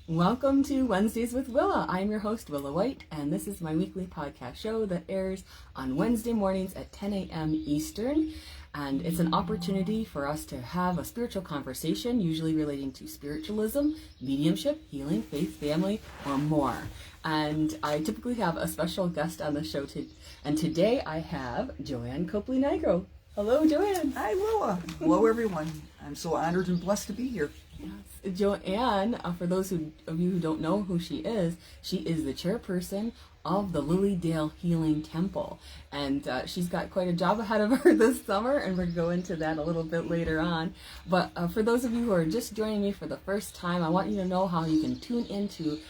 Welcome to Wednesdays with Willa. I'm your host, Willa White, and this is my weekly podcast show that airs on Wednesday mornings at 10 a.m. Eastern. And it's an opportunity for us to have a spiritual conversation, usually relating to spiritualism, mediumship, healing, faith, family, or more. And I typically have a special guest on the show, and today I have Joanne Copley-Nigro. Hello, Joanne. Hi, Willa. Hello, everyone. I'm so honored and blessed to be here. Yes. Joanne, for those of you who don't know who she is the chairperson of the Lilydale Healing Temple. And she's got quite a job ahead of her this summer, and we'll go into that a little bit later on. But for those of you who are just joining me for the first time, I want you to know how you can tune into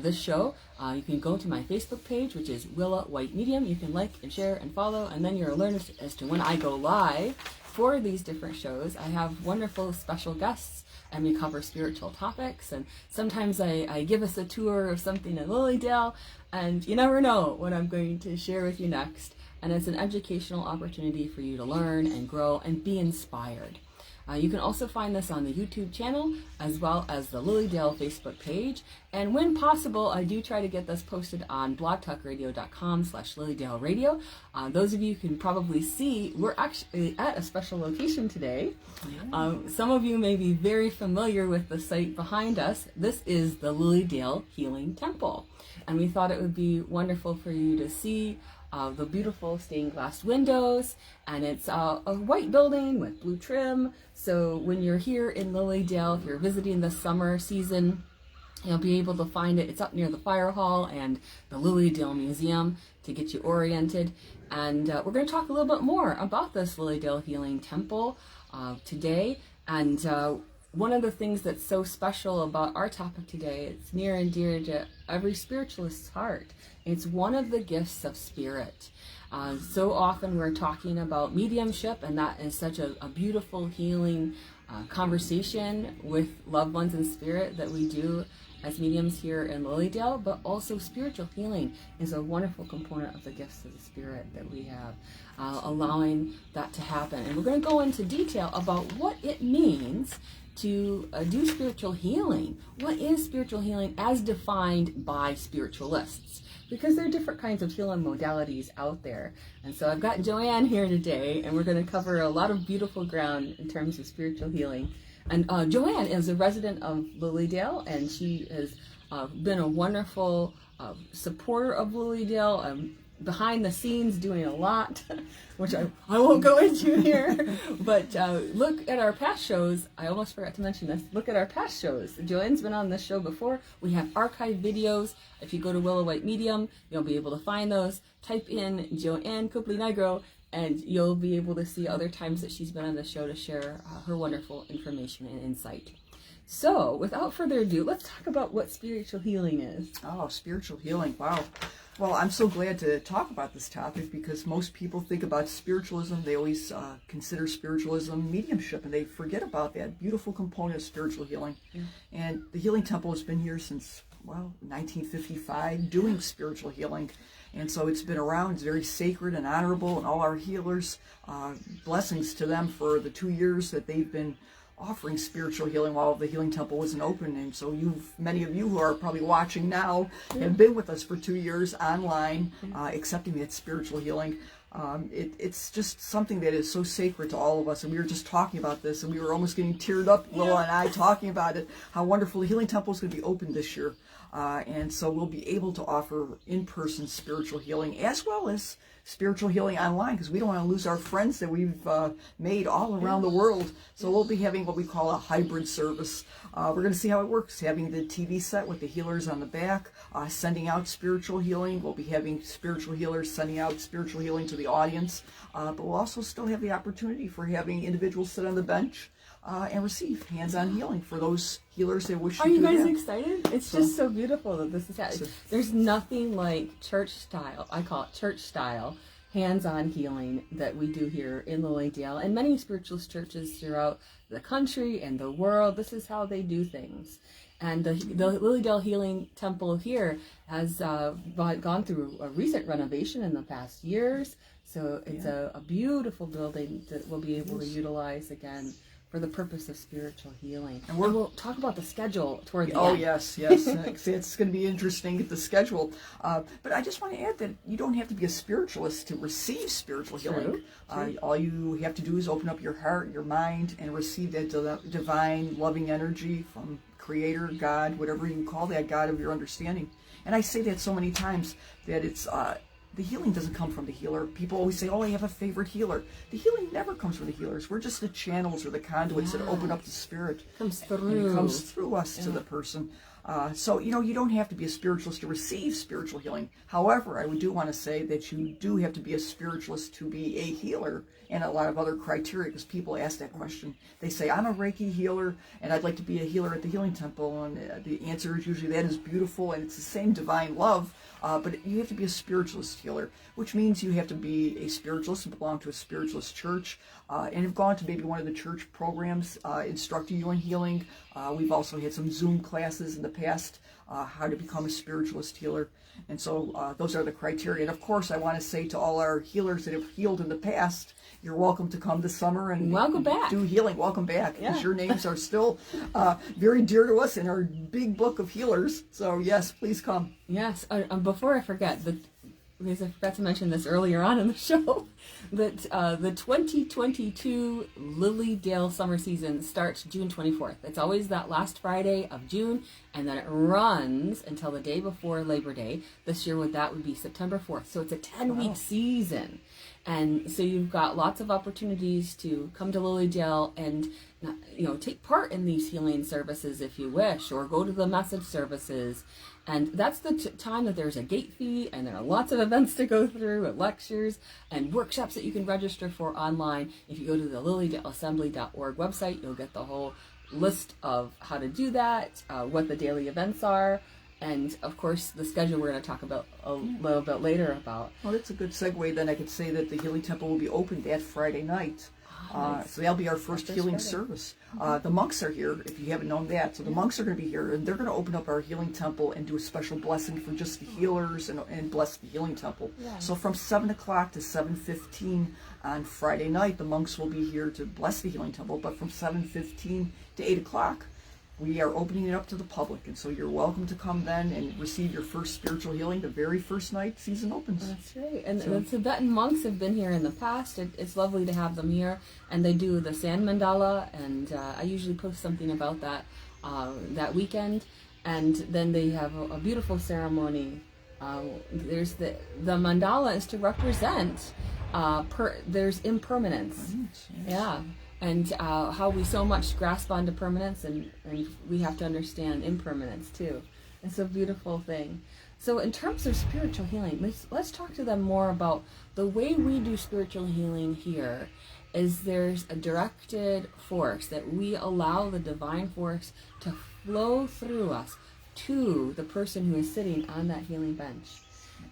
this show. You can go to my Facebook page, which is Willa White Medium. You can like and share and follow, and then you'll learn as to when I go live for these different shows. I have wonderful special guests, and we cover spiritual topics, and sometimes I give us a tour of something in Lilydale, and you never know what I'm going to share with you next. And it's an educational opportunity for you to learn and grow and be inspired. You can also find this on the YouTube channel as well as the Lilydale Facebook page. And when possible, I do try to get this posted on blogtalkradio.com/Lilydale Radio. Those of you can probably see we're actually at a special location today. Yeah. Some of you may be very familiar with the site behind us. This is the Lilydale Healing Temple. And we thought it would be wonderful for you to see the beautiful stained glass windows, and it's a white building with blue trim. So when you're here in Lilydale, if you're visiting the summer season, you'll be able to find it. It's up near the fire hall and the Lilydale Museum to get you oriented. And we're going to talk a little bit more about this Lilydale Healing Temple today. And one of the things that's so special about our topic today, it's near and dear to every spiritualist's heart. It's one of the gifts of spirit. So often we're talking about mediumship, and that is such a beautiful healing conversation with loved ones in spirit that we do as mediums here in Lilydale, but also spiritual healing is a wonderful component of the gifts of the spirit that we have, allowing that to happen. And we're going to go into detail about what it means to do spiritual healing. What is spiritual healing as defined by spiritualists? Because there are different kinds of healing modalities out there. And so I've got Joanne here today, and we're going to cover a lot of beautiful ground in terms of spiritual healing. And Joanne is a resident of Lilydale, and she has been a wonderful supporter of Lilydale, behind the scenes doing a lot, which I won't go into here. But look at our past shows. I almost forgot to mention this. Look at our past shows. Joanne's been on this show before. We have archived videos. If you go to Willa White Medium, you'll be able to find those. Type in Joanne Copley-Nigro, and you'll be able to see other times that she's been on the show to share her wonderful information and insight. So, without further ado, let's talk about what spiritual healing is. Oh, spiritual healing. Wow. Well, I'm so glad to talk about this topic because most people think about spiritualism. They always consider spiritualism mediumship, and they forget about that beautiful component of spiritual healing. Yeah. And the Healing Temple has been here since, 1955, doing spiritual healing. And so it's been around. It's very sacred and honorable, and all our healers, blessings to them for the 2 years that they've been offering spiritual healing while the Healing Temple wasn't open. And so many of you who are probably watching now have been with us for 2 years online, accepting that spiritual healing. It's just something that is so sacred to all of us. And we were just talking about this, and we were almost getting teared up, Willa and I, talking about it, how wonderful the Healing Temple is going to be open this year. And so we'll be able to offer in-person spiritual healing as well as spiritual healing online, because we don't want to lose our friends that we've made all around the world. So we'll be having what we call a hybrid service. We're going to see how it works, having the TV set with the healers on the back, sending out spiritual healing. We'll be having spiritual healers sending out spiritual healing to the audience, but we'll also still have the opportunity for having individuals sit on the bench and receive hands-on healing for those healers that wish to do that. Are you guys excited? It's just so beautiful that this is happening. There's nothing like church style, I call it church style, hands-on healing that we do here in Lilydale and many spiritualist churches throughout the country and the world. This is how they do things. And the Lilydale Healing Temple here has gone through a recent renovation in the past years. So it's a beautiful building that we'll be able to utilize again for the purpose of spiritual healing. And we'll talk about the schedule toward the end. Oh, yes. It's going to be interesting, the schedule. But I just want to add that you don't have to be a spiritualist to receive spiritual healing. True. All you have to do is open up your heart, your mind, and receive that divine, loving energy from Creator, God, whatever you call that, God of your understanding. And I say that so many times that it's... the healing doesn't come from the healer. People always say, oh, I have a favorite healer. The healing never comes from the healers. We're just the channels or the conduits that open up the spirit. Comes through. And it comes through us to the person. So, you don't have to be a spiritualist to receive spiritual healing. However, I do want to say that you do have to be a spiritualist to be a healer, and a lot of other criteria, because people ask that question. They say, I'm a Reiki healer, and I'd like to be a healer at the Healing Temple. And the answer is usually, that is beautiful, and it's the same divine love. But you have to be a spiritualist healer, which means you have to be a spiritualist and belong to a spiritualist church, and have gone to maybe one of the church programs instructing you in healing. We've also had some Zoom classes in the past, how to become a spiritualist healer. And so those are the criteria. And of course, I want to say to all our healers that have healed in the past, you're welcome to come this summer and welcome back. Do healing. Welcome back, because your names are still very dear to us in our big book of healers. So yes, please come. Yes. Before I forget, because I forgot to mention this earlier on in the show, that the 2022 Lilydale summer season starts June 24th. It's always that last Friday of June, and then it runs until the day before Labor Day. This year that would be September 4th. So it's a 10-week season. And so you've got lots of opportunities to come to Lilydale and take part in these healing services if you wish, or go to the message services. And that's the time that there's a gate fee, and there are lots of events to go through, and lectures and workshops that you can register for online. If you go to the lilydaleassembly.org website, you'll get the whole list of how to do that, what the daily events are, and of course the schedule we're going to talk about a little bit later about. Well, that's a good segue. Then I could say that the Healing Temple will be open that Friday night. So that'll be our first healing service. The monks are here, if you haven't known that. So the monks are going to be here, and they're going to open up our healing temple and do a special blessing for just the healers and bless the healing temple. Yeah. So from 7 o'clock to 7:15 on Friday night, the monks will be here to bless the healing temple. But from 7:15 to 8 o'clock, we are opening it up to the public, and so you're welcome to come then and receive your first spiritual healing the very first night season opens. That's right. And the Tibetan monks have been here in the past. It's lovely to have them here, and they do the sand mandala, and I usually post something about that that weekend. And then they have a beautiful ceremony. There's the mandala is to represent there's impermanence. Yes. Yeah. And how we so much grasp onto permanence, and we have to understand impermanence too. It's a beautiful thing. So in terms of spiritual healing, let's talk to them more about the way we do spiritual healing here. Is there's a directed force that we allow the divine force to flow through us to the person who is sitting on that healing bench.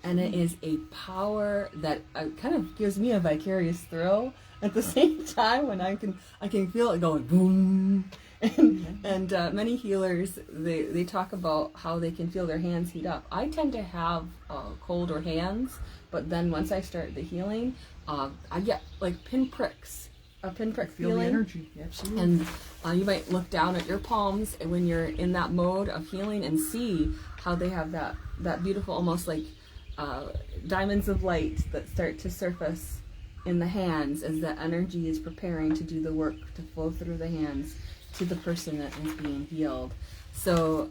And it is a power that kind of gives me a vicarious thrill at the same time, when I can feel it going boom. And many healers, they talk about how they can feel their hands heat up. I tend to have colder hands, but then once I start the healing, I get like a pinprick Feel feeling. the energy, absolutely. And you might look down at your palms when you're in that mode of healing and see how they have that beautiful, almost like diamonds of light that start to surface in the hands as the energy is preparing to do the work to flow through the hands to the person that is being healed. So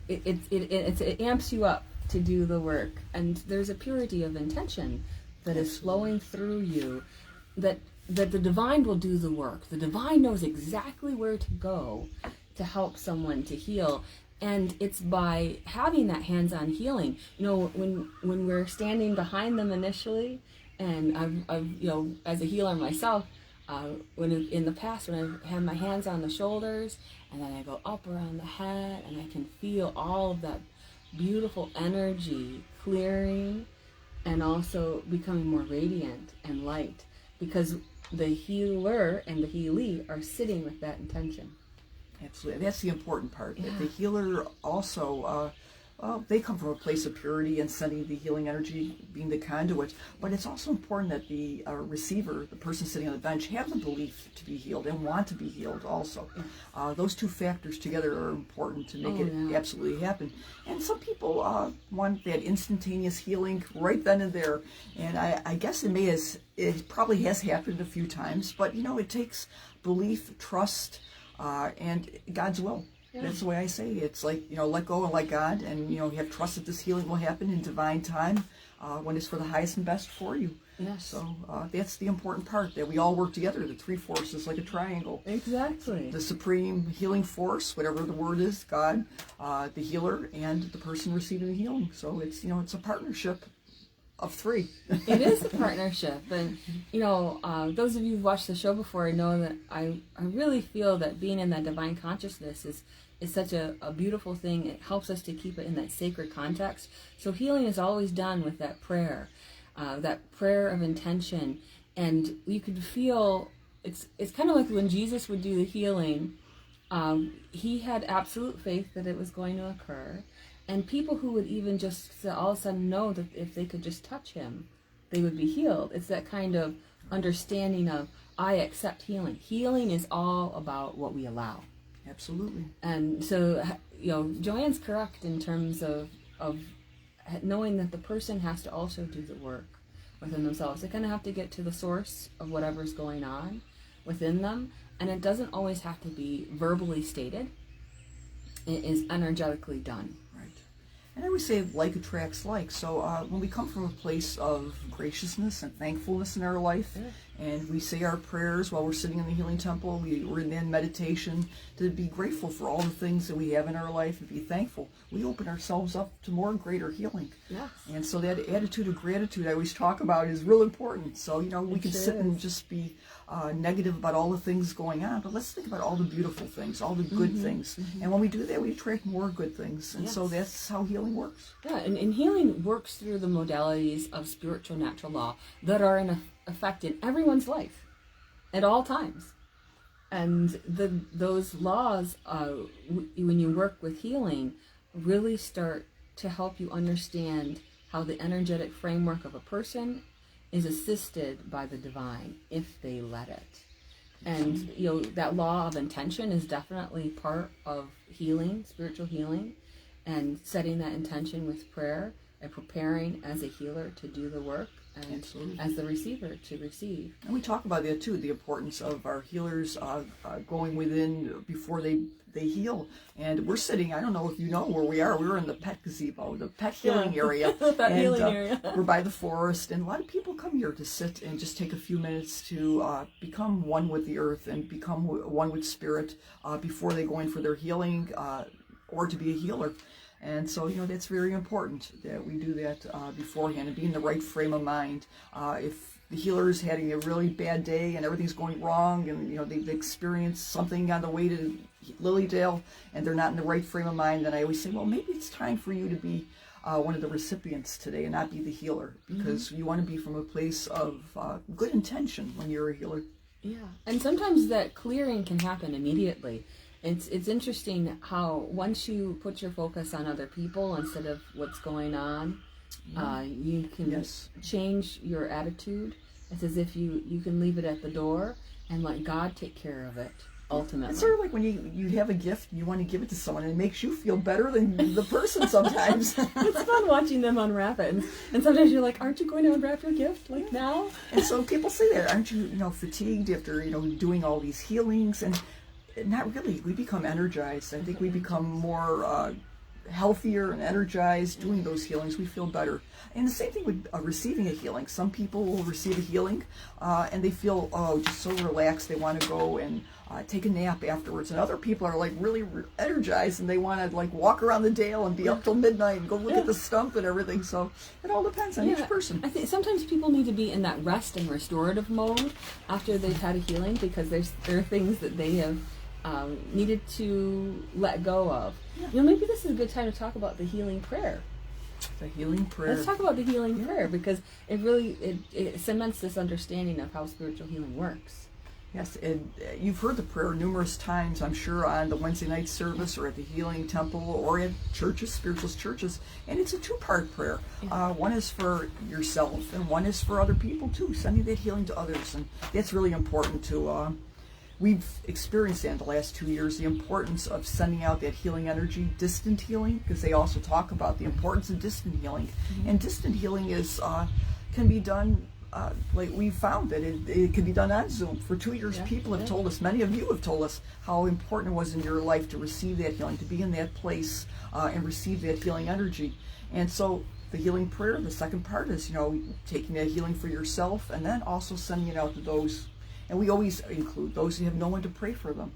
it amps you up to do the work, and there's a purity of intention that is flowing through you, that the divine will do the work. The divine knows exactly where to go to help someone to heal. And it's by having that hands-on healing. When we're standing behind them initially, and I've as a healer myself, when in the past when I've had my hands on the shoulders, and then I go up around the head, and I can feel all of that beautiful energy clearing, and also becoming more radiant and light, because the healer and the healee are sitting with that intention. Absolutely. That's the important part. Yeah. That the healer also they come from a place of purity and sending the healing energy, being the conduit. But it's also important that the receiver, the person sitting on the bench, have the belief to be healed and want to be healed also. Those two factors together are important to make it absolutely happen. And some people want that instantaneous healing right then and there. And I guess it probably has happened a few times, but it takes belief, trust, and God's will. Yeah. That's the way I say it. It's like, let go and let God, and, you have trust that this healing will happen in divine time when it's for the highest and best for you. Yes. So that's the important part, that we all work together, the three forces, like a triangle. Exactly. The supreme healing force, whatever the word is, God, the healer, and the person receiving the healing. So it's, it's a partnership of three. It is a partnership. And, those of you who've watched the show before know that I really feel that being in that divine consciousness is such a beautiful thing. It helps us to keep it in that sacred context. So healing is always done with that prayer of intention. And you could feel, it's kind of like when Jesus would do the healing, he had absolute faith that it was going to occur. And people who would even just all of a sudden know that if they could just touch him, they would be healed. It's that kind of understanding of, I accept healing. Healing is all about what we allow. Absolutely. And so, Joanne's correct in terms of knowing that the person has to also do the work within themselves. They kind of have to get to the source of whatever's going on within them. And it doesn't always have to be verbally stated. It is energetically done. And I always say like attracts like. So when we come from a place of graciousness and thankfulness in our life, and we say our prayers while we're sitting in the healing temple, we're in meditation, to be grateful for all the things that we have in our life and be thankful, we open ourselves up to more and greater healing. Yes. And so that attitude of gratitude I always talk about is real important. So, we can sit and just be negative about all the things going on, but let's think about all the beautiful things, all the good things. And when we do that, we attract more good things. And so that's how healing works. Yeah, and healing works through the modalities of spiritual natural law that are in effect in everyone's life at all times. And those laws, when you work with healing, really start to help you understand how the energetic framework of a person is assisted by the divine if they let it. And that law of intention is definitely part of healing, spiritual healing, and setting that intention with prayer and preparing as a healer to do the work, and Absolutely. As the receiver to receive. And we talk about that too, the importance of our healers going within before they heal. And we're sitting, I don't know if you know where we are, we're in the pet gazebo, the pet healing area. Healing area. We're by the forest, and a lot of people come here to sit and just take a few minutes to become one with the earth and become one with spirit before they go in for their healing or to be a healer. And so, that's very important that we do that beforehand and be in the right frame of mind. If the healer is having a really bad day and everything's going wrong and, they've experienced something on the way to Lilydale and they're not in the right frame of mind, then I always say, well, maybe it's time for you to be one of the recipients today and not be the healer, because you want to be from a place of good intention when you're a healer. Yeah, and sometimes that clearing can happen immediately. It's interesting how once you put your focus on other people instead of what's going on, you can change your attitude. It's as if you can leave it at the door and let God take care of it, ultimately. It's sort of like when you have a gift and you want to give it to someone, and it makes you feel better than the person sometimes. It's fun watching them unwrap it. And sometimes you're like, aren't you going to unwrap your gift, like now? And so people say that, aren't you, fatigued after, doing all these healings? And not really. We become energized. I think we become more healthier and energized doing those healings. We feel better. And the same thing with receiving a healing. Some people will receive a healing and they feel, just so relaxed. They want to go and take a nap afterwards. And other people are like really energized and they want to like walk around the dale and be up till midnight and go look at the stump and everything. So it all depends on each person. I think sometimes people need to be in that rest and restorative mode after they've had a healing, because there are things that they have needed to let go of. Maybe this is a good time to talk about the healing prayer. The healing prayer. Let's talk about the healing prayer, because it really it cements this understanding of how spiritual healing works. Yes, and you've heard the prayer numerous times, I'm sure, on the Wednesday night service or at the Healing Temple or at churches, spiritualist churches, and it's a two-part prayer. One is for yourself, and one is for other people too, sending that healing to others, and that's really important to. We've experienced that in the last 2 years, the importance of sending out that healing energy, distant healing, because they also talk about the importance of distant healing, and distant healing is can be done. Like we found that it can be done on Zoom. For 2 years, people have told us, many of you have told us how important it was in your life to receive that healing, to be in that place and receive that healing energy. And so the healing prayer, the second part is, taking that healing for yourself and then also sending it out to those. And we always include those who have no one to pray for them.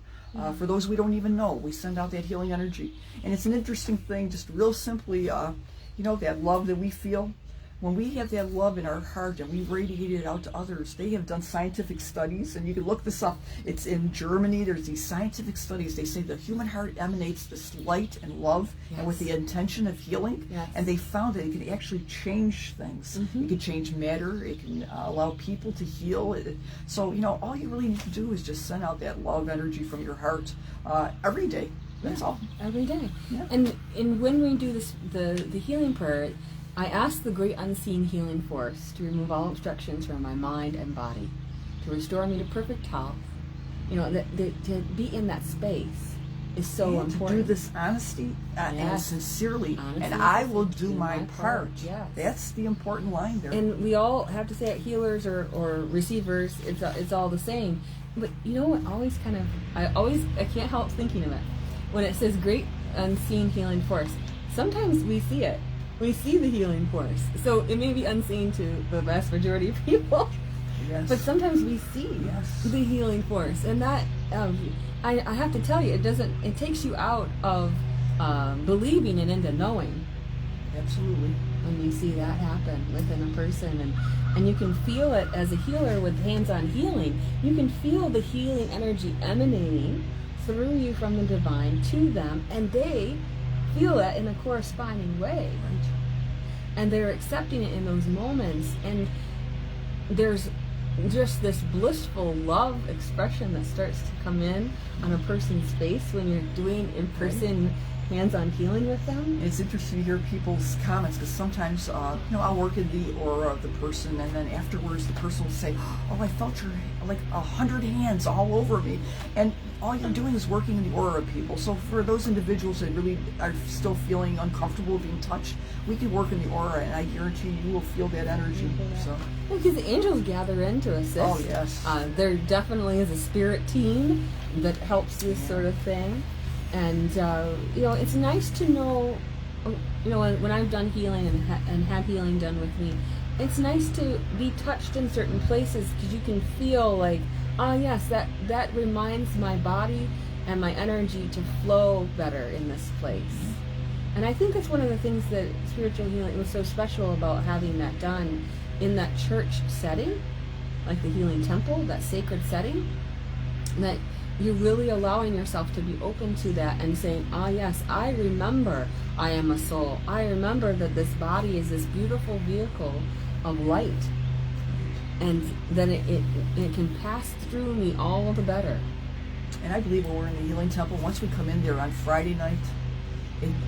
For those we don't even know, we send out that healing energy. And it's an interesting thing, just real simply, that love that we feel. When we have that love in our heart and we radiate it out to others, they have done scientific studies, and you can look this up. It's in Germany. There's these scientific studies. They say the human heart emanates this light and love, and with the intention of healing. And they found that it can actually change things. It can change matter. It can allow people to heal. So, all you really need to do is just send out that love energy from your heart every day. That's all. Every day. Yeah. And when we do this, the healing prayer, I ask the great unseen healing force to remove all obstructions from my mind and body, to restore me to perfect health. To be in that space is so important. To do this honesty and sincerely, and I will do my part. Yes. That's the important line there. And we all have to say it, healers or receivers, it's all the same. But you know what? I can't help thinking of it when it says great unseen healing force. Sometimes we see it. We see the healing force. So it may be unseen to the vast majority of people, but sometimes we see the healing force. And that, I have to tell you, it takes you out of believing and into knowing. Absolutely. When you see that happen within a person. And you can feel it as a healer with hands-on healing. You can feel the healing energy emanating through you from the divine to them, and they feel it in a corresponding way, and they're accepting it in those moments, and there's just this blissful love expression that starts to come in on a person's face when you're doing in-person hands-on healing with them. It's interesting to hear people's comments, because sometimes I'll work in the aura of the person, and then afterwards the person will say, I felt your 100 hands all over me, and all you're doing is working in the aura of people. So for those individuals that really are still feeling uncomfortable being touched, we can work in the aura, and I guarantee you will feel that energy. So because the angels gather in to assist. Oh yes. There definitely is a spirit team that helps this sort of thing. And it's nice to know, when I've done healing and had healing done with me, it's nice to be touched in certain places, because you can feel like, yes, that reminds my body and my energy to flow better in this place. And I think that's one of the things that spiritual healing was so special about having that done in that church setting, like the Healing Temple, that sacred setting, that you're really allowing yourself to be open to that and saying, yes, I remember I am a soul. I remember that this body is this beautiful vehicle of light. And then it can pass through me all the better. And I believe when we're in the Healing Temple, once we come in there on Friday night,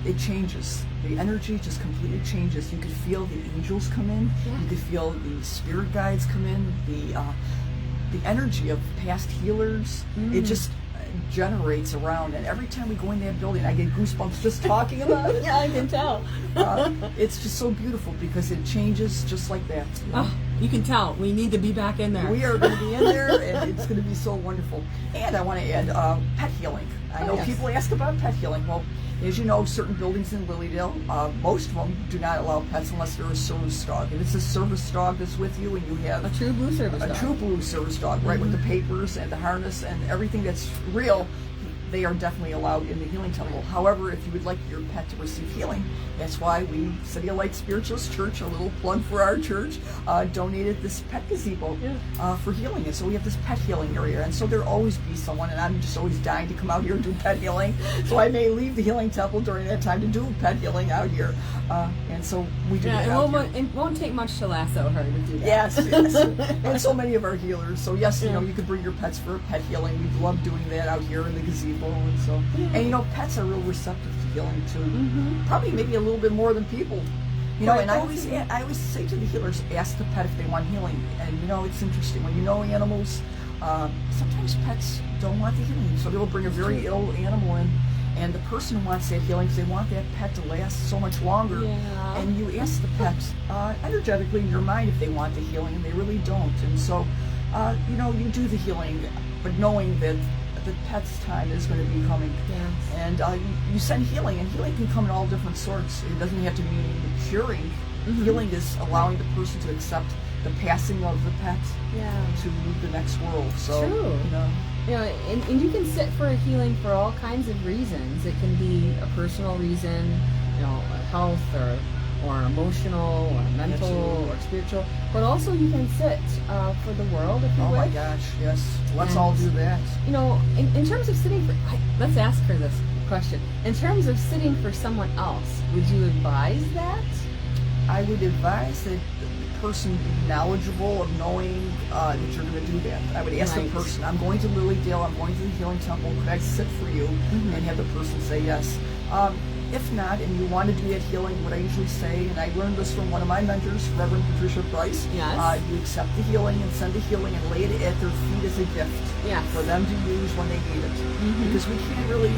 it changes. The energy just completely changes. You can feel the angels come in. Yeah. You can feel the spirit guides come in. The energy of past healers, it just generates around. And every time we go in that building, I get goosebumps just talking about it. Yeah, I can tell. It's just so beautiful because it changes just like that. You can tell. We need to be back in there. We are going to be in there, and it's going to be so wonderful. And I want to add pet healing. I know people ask about pet healing. Well, as you know, certain buildings in Lilydale, most of them do not allow pets unless they're a service dog. If it's a service dog that's with you and you have a true blue service dog. A true blue service dog, right, with the papers and the harness and everything that's real, they are definitely allowed in the healing temple. However, if you would like your pet to receive healing, that's why we, City of Light Spiritualist Church, a little plug for our church, donated this pet gazebo for healing. And so we have this pet healing area. And so there'll always be someone, and I'm just always dying to come out here and do pet healing. So I may leave the healing temple during that time to do pet healing out here. And so we do that out here. It won't take much to lasso her to do that. Yes. And so many of our healers. So yes, you could bring your pets for pet healing. We love doing that out here in the gazebo. And so, and pets are real receptive to healing too. Probably maybe a little bit more than people. And I always say to the healers, ask the pet if they want healing. And it's interesting when animals. Sometimes pets don't want the healing, so they'll bring a very ill animal in, and the person wants that healing because they want that pet to last so much longer. And you ask the pet energetically in your mind if they want the healing, and they really don't. And so, you do the healing, but knowing that the pet's time is going to be coming. And you send healing, and healing can come in all different sorts. It doesn't have to mean curing. Healing is allowing the person to accept the passing of the pet to the next world. So, true. And you can sit for a healing for all kinds of reasons. It can be a personal reason, health or emotional or mental or spiritual. But also you can sit for the world if you wish. Oh my gosh, yes. Let's all do that. In terms of sitting for, let's ask her this question. In terms of sitting for someone else, would you advise that? I would advise that the person be knowledgeable of knowing that you're going to do that. I would ask the person, I'm going to Lilydale, I'm going to the healing temple, could I sit for you? And have the person say yes. If not, and you want to do that healing, what I usually say, and I learned this from one of my mentors, Reverend Patricia Price, you accept the healing and send the healing and lay it at their feet as a gift for them to use when they need it. Because we can't really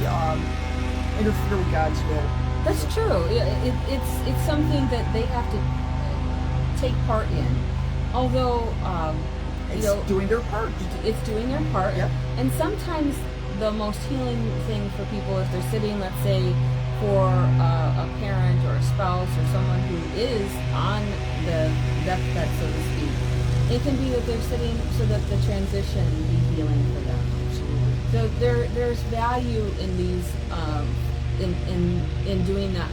interfere with God's will. That's true. It's something that they have to take part in. Although, it's doing their part. It's doing their part. Yep. And sometimes the most healing thing for people, if they're sitting, let's say, for a parent or a spouse or someone who is on the deathbed, so to speak, it can be that they're sitting so that the transition be healing for them. Absolutely. So there's value in these. In doing that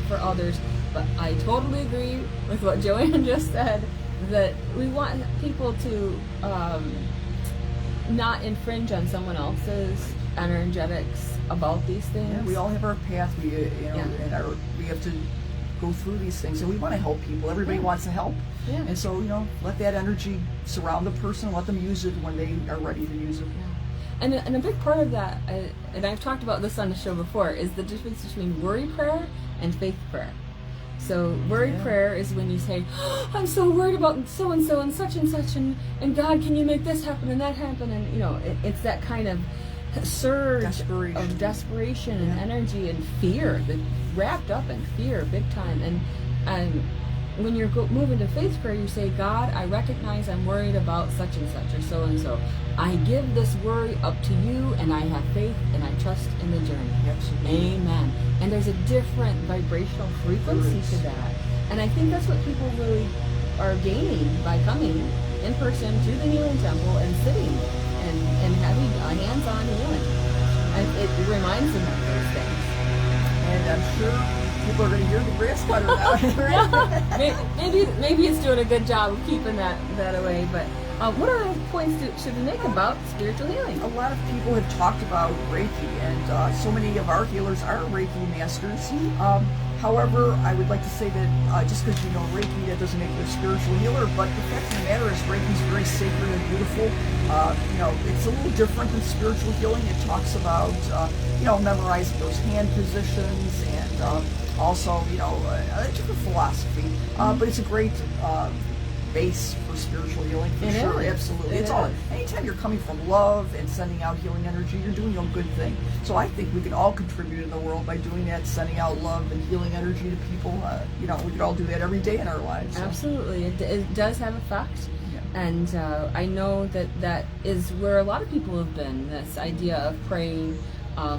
for others, but I totally agree with what Joanne just said, that we want people to not infringe on someone else's energetics about these things. Yeah, we all have our path. We have to go through these things, and we want to help people. Everybody wants to help, and so let that energy surround the person. Let them use it when they are ready to use it. And a big part of that, and I've talked about this on the show before, is the difference between worry prayer and faith prayer. So worry prayer is when you say, I'm so worried about so-and-so and such, and God, can you make this happen and that happen? And, it's that kind of surge of desperation and energy and fear, that wrapped up in fear big time. And when you're moving to faith prayer, you say, God, I recognize I'm worried about such and such or so-and-so. I give this worry up to you, and I have faith, and I trust in the journey. Absolutely. Amen. And there's a different vibrational frequency to that. And I think that's what people really are gaining by coming in person to the healing temple and sitting and having a hands-on healing. And it reminds them of those things. And I'm sure people are going to hear the grass cutter now. maybe it's doing a good job of keeping that away, but what other points should we make about spiritual healing? A lot of people have talked about Reiki, and so many of our healers are Reiki masters. However, I would like to say that just because you know Reiki, that doesn't make you a spiritual healer, but the fact of the matter is Reiki is very sacred and beautiful. It's a little different than spiritual healing. It talks about, memorizing those hand positions and also, a different philosophy. But it's a great base for spiritual healing, for sure. Absolutely. It's all. Anytime you're coming from love and sending out healing energy, you're doing a good thing. So I think we can all contribute in the world by doing that, sending out love and healing energy to people. We could all do that every day in our lives. So. Absolutely. It does have effect. Yeah. And I know that is where a lot of people have been, this idea of praying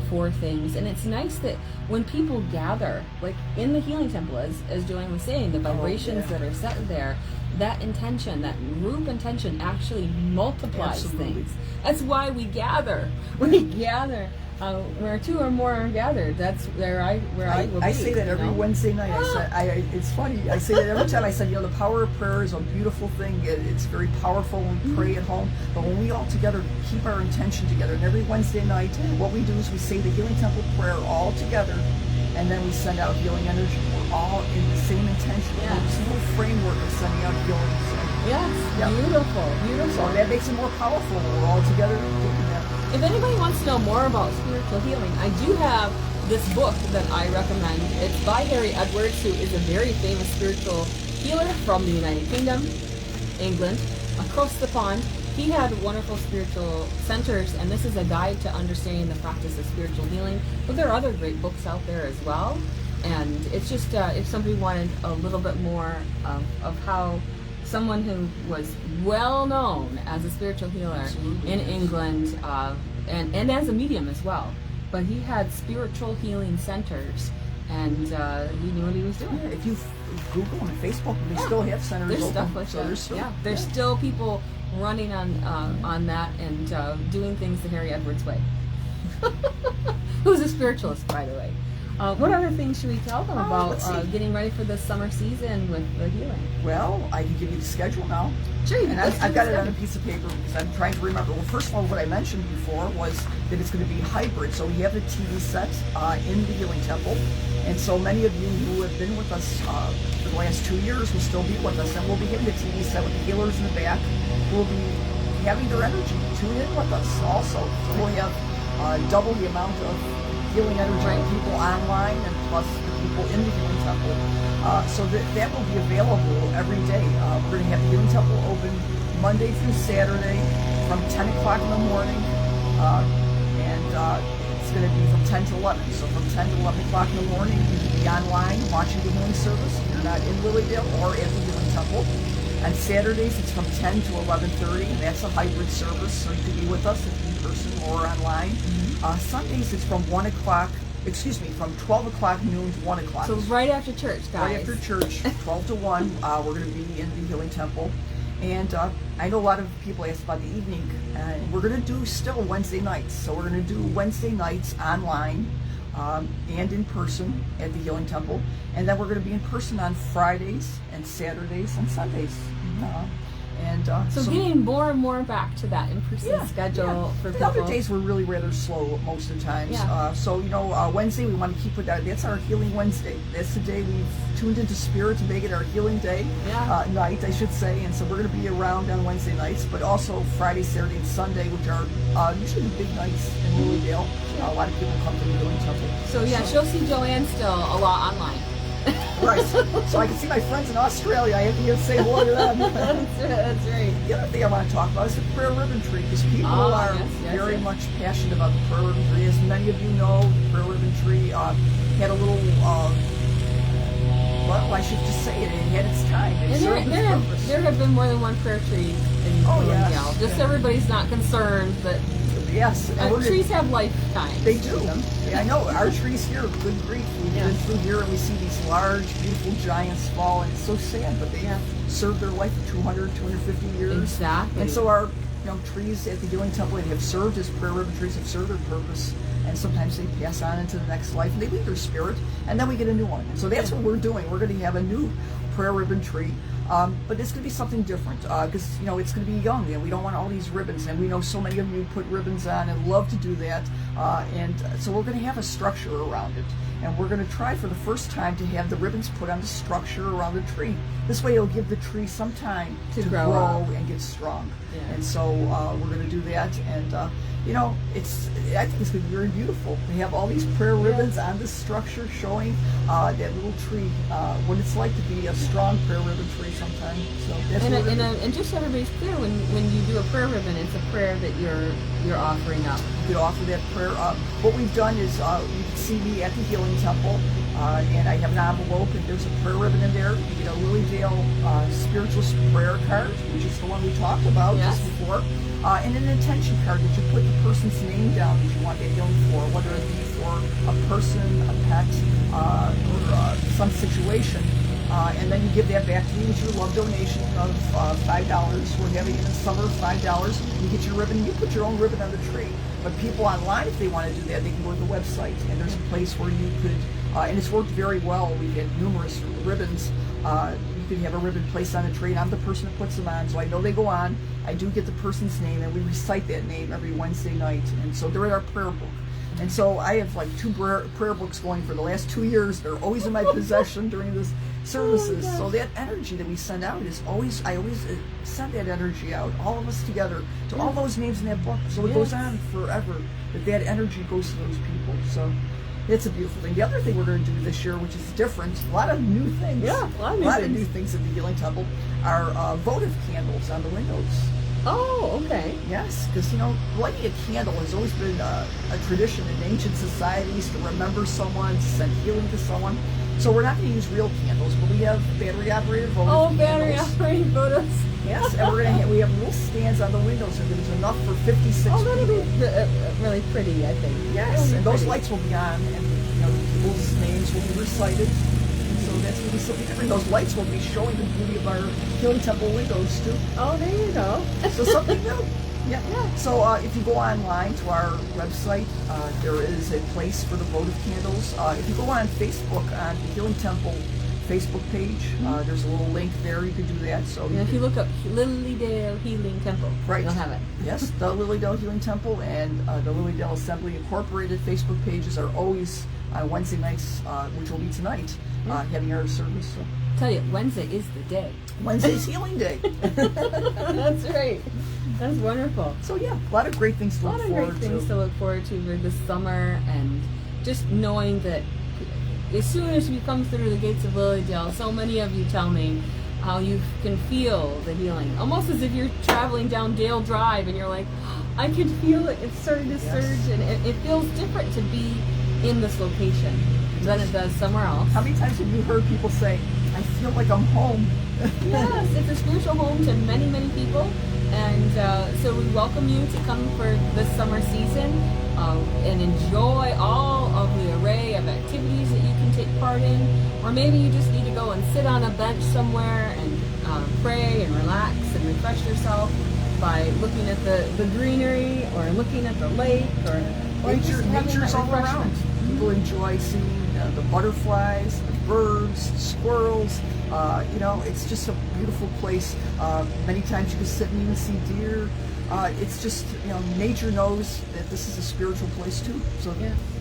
for things. And it's nice that when people gather, like in the healing temple, as Joanne was saying, the vibrations that are set there, that intention, that group intention actually multiplies things. That's why we gather. We gather where two or more are gathered, that's where I will be. I say that every Wednesday night. It's funny. I say that every time. I said, the power of prayer is a beautiful thing. It's very powerful when we pray at home. But when we all together keep our intention together, and every Wednesday night, what we do is we say the Healing Temple prayer all together, and then we send out healing energy. We're all in the same intention. Yes. It's a whole framework of sending out healing. Yes, yeah. Beautiful. So that makes it more powerful when we're all together doing that. If anybody wants to know more about spiritual healing, I do have this book that I recommend. It's by Harry Edwards, who is a very famous spiritual healer from the United Kingdom, England, across the pond. He had wonderful spiritual centers, and this is a guide to understanding the practice of spiritual healing. But there are other great books out there as well. And it's just, if somebody wanted a little bit more of how someone who was well known as a spiritual healer in England, and as a medium as well. But he had spiritual healing centers, and he knew what he was doing. Yeah, if you Google and Facebook, they still have centers there's open. Stuff like that. There's still people running on that and doing things the Harry Edwards way. Who's a spiritualist, by the way. What other things should we tell them about getting ready for this summer season with the healing? Well, I can give you the schedule now. Sure, and I've got it on a piece of paper because I'm trying to remember. Well, first of all, what I mentioned before was that it's going to be hybrid. So we have the TV set in the Healing Temple. And so many of you who have been with us for the last 2 years will still be with us. And we'll be having the TV set with the healers in the back. We'll be having their energy tune in with us also. So we'll have double the amount of healing energy people online and plus the people in the Healing Temple. So that will be available every day. We're going to have the Healing Temple open Monday through Saturday from 10 o'clock in the morning. And it's going to be from 10 to 11. So from 10 to 11 o'clock in the morning, you can be online watching the healing service if you're not in Lilydale or at the Healing Temple. On Saturdays, it's from 10 to 11:30, and that's a hybrid service, so you can be with us in person or online. Sundays, it's from 12 o'clock noon to 1 o'clock. So right after church, guys. Right after church, 12 to 1, we're going to be in the Healing Temple. And I know a lot of people ask about the evening, and we're going to do still Wednesday nights. So we're going to do Wednesday nights online and in person at the Healing Temple. And then we're going to be in person on Fridays and Saturdays and Sundays. So getting more and more back to that in-person schedule for people. The other days we're really rather slow most of the times. Yeah. Wednesday we want to keep with that. That's our Healing Wednesday. That's the day we've tuned into Spirit to make it our healing day, night, I should say. And so we're going to be around on Wednesday nights, but also Friday, Saturday, and Sunday, which are usually the big nights in Lilydale. A lot of people come to the Healing Temple. So she'll see Joanne still a lot online. Right. So I can see my friends in Australia. I have to say hello to them. That's right. The other thing I want to talk about is the prayer ribbon tree, because people are very much passionate about the prayer ribbon tree. As many of you know, the prayer ribbon tree had a little, well, I should just say it had its time. There have been more than one prayer tree in Lilydale. Just so everybody's not concerned, but trees have lifetimes. They do. Yeah, I know. Our trees here, good grief. We've been through here and we see these large, beautiful giants fall, and it's so sad, but they have served their life for 200, 250 years. Exactly. And so our trees at the Healing Temple, they have served as prayer ribbon trees, have served their purpose, and sometimes they pass on into the next life, and they leave their spirit, and then we get a new one. And so that's what we're doing. We're going to have a new prayer ribbon tree. But it's going to be something different because, it's going to be young, and we don't want all these ribbons. And we know so many of you put ribbons on and love to do that. And so we're going to have a structure around it. And we're going to try for the first time to have the ribbons put on the structure around the tree. This way it'll give the tree some time to grow and get strong. Yeah. And so we're going to do that. And, I think it's going to be very beautiful. We have all these prayer ribbons on this structure showing that little tree, what it's like to be a strong prayer ribbon tree sometimes. So that's and just so everybody's clear, when you do a prayer ribbon, it's a prayer that you're offering up. You could offer that prayer up. What we've done is you can see me at the Healing Temple, and I have an envelope, and there's a prayer ribbon in there. You get a Lilydale spiritualist prayer card, which is the one we talked about just before. And an intention card that you put the person's name down that you want that healing for, whether it be for a person, a pet, or some situation. and then you give that back to me with your love donation of $5. We're having it in summer, $5. You get your ribbon. You put your own ribbon on the tree. But people online, if they want to do that, they can go to the website, and there's a place where you could, and it's worked very well. We've had numerous ribbons. You can have a ribbon placed on a tree, and I'm the person that puts them on, so I know they go on. I do get the person's name, and we recite that name every Wednesday night, and so they're in our prayer book. And so I have like 2 prayer books going for the last 2 years. They're always in my possession during the services. So that energy that we send out is always, I always send that energy out, all of us together, to all those names in that book. So it goes on forever, that energy goes to those people. So it's a beautiful thing. The other thing we're going to do this year, which is different, a lot of new things. Yeah, a lot of new things at the Healing Temple are votive candles on the windows. Oh, okay. Yes, because, lighting a candle has always been a tradition in ancient societies to remember someone, to send healing to someone. So we're not going to use real candles, but we have battery-operated votive candles. Oh, battery-operated votives. Yes, and we have little stands on the windows, and there's enough for 56 people. Oh, that'll be really pretty, I think. Yes, and those lights will be on, and people's names will be recited. So that's going to be something different. Those lights will be showing the beauty of our Healing Temple windows, too. Oh, there you go. So something new. Yeah. So if you go online to our website, there is a place for the votive candles. If you go on Facebook, on the Healing Temple Facebook page, there's a little link there. You can do that. So if you look up Lilydale Healing Temple, right, you'll have it. Yes, the Lilydale Healing Temple and the Lilydale Assembly Incorporated Facebook pages are always on Wednesday nights, which will be tonight, having our service. So. Tell you, Wednesday is the day. Wednesday's Healing Day. That's right. That's wonderful. So yeah, a lot of great things to look forward to for this summer, and just knowing that as soon as you come through the gates of Lilydale, so many of you tell me how you can feel the healing, almost as if you're traveling down Dale Drive and you're like, I can feel it. It's starting to surge, and it feels different to be in this location than it does somewhere else. How many times have you heard people say, I feel like I'm home? Yes, it's a spiritual home to many, many people. And so we welcome you to come for this summer season and enjoy all of the array of activities that you can take part in. Or maybe you just need to go and sit on a bench somewhere and pray and relax and refresh yourself by looking at the greenery or looking at the lake or nature's all around. People enjoy seeing the butterflies, the birds, the squirrels. It's just a beautiful place. Many times you can sit and even see deer. It's just, nature knows that this is a spiritual place too. So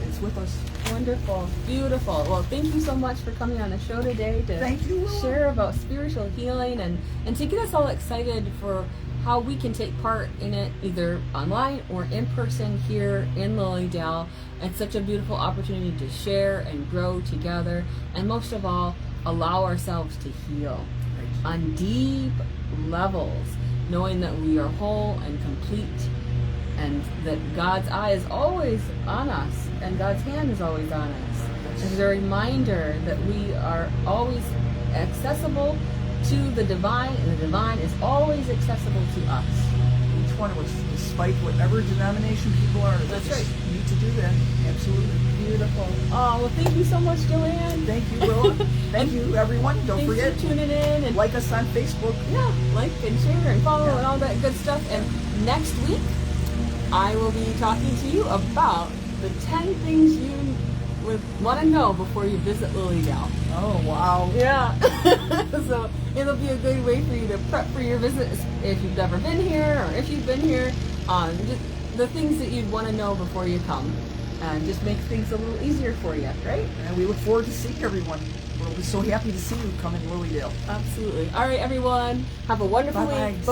it's with us. Wonderful. Beautiful. Well, thank you so much for coming on the show today to share about spiritual healing and to get us all excited for how we can take part in it, either online or in person here in Lilydale. It's such a beautiful opportunity to share and grow together, and most of all, allow ourselves to heal on deep levels, knowing that we are whole and complete, and that God's eye is always on us, and God's hand is always on us. It's a reminder that we are always accessible to the divine, and the divine is always accessible to us. Each one of us, despite whatever denomination people are. That's right. You need to do that. Absolutely. Beautiful. Oh, well, thank you so much, Joanne. Thank you, Willa. Thank you, everyone. Don't forget for tuning in and like us on Facebook. Yeah, like and share and follow and all that good stuff. And next week, I will be talking to you about the 10 things you would want to know before you visit Lilydale. Oh, wow. Yeah. So it'll be a good way for you to prep for your visit if you've never been here or if you've been here. Just the things that you'd want to know before you come. And just make things a little easier for you, right? And we look forward to seeing everyone. We'll be so happy to see you come in Lilydale. Absolutely. All right, everyone. Have a wonderful week.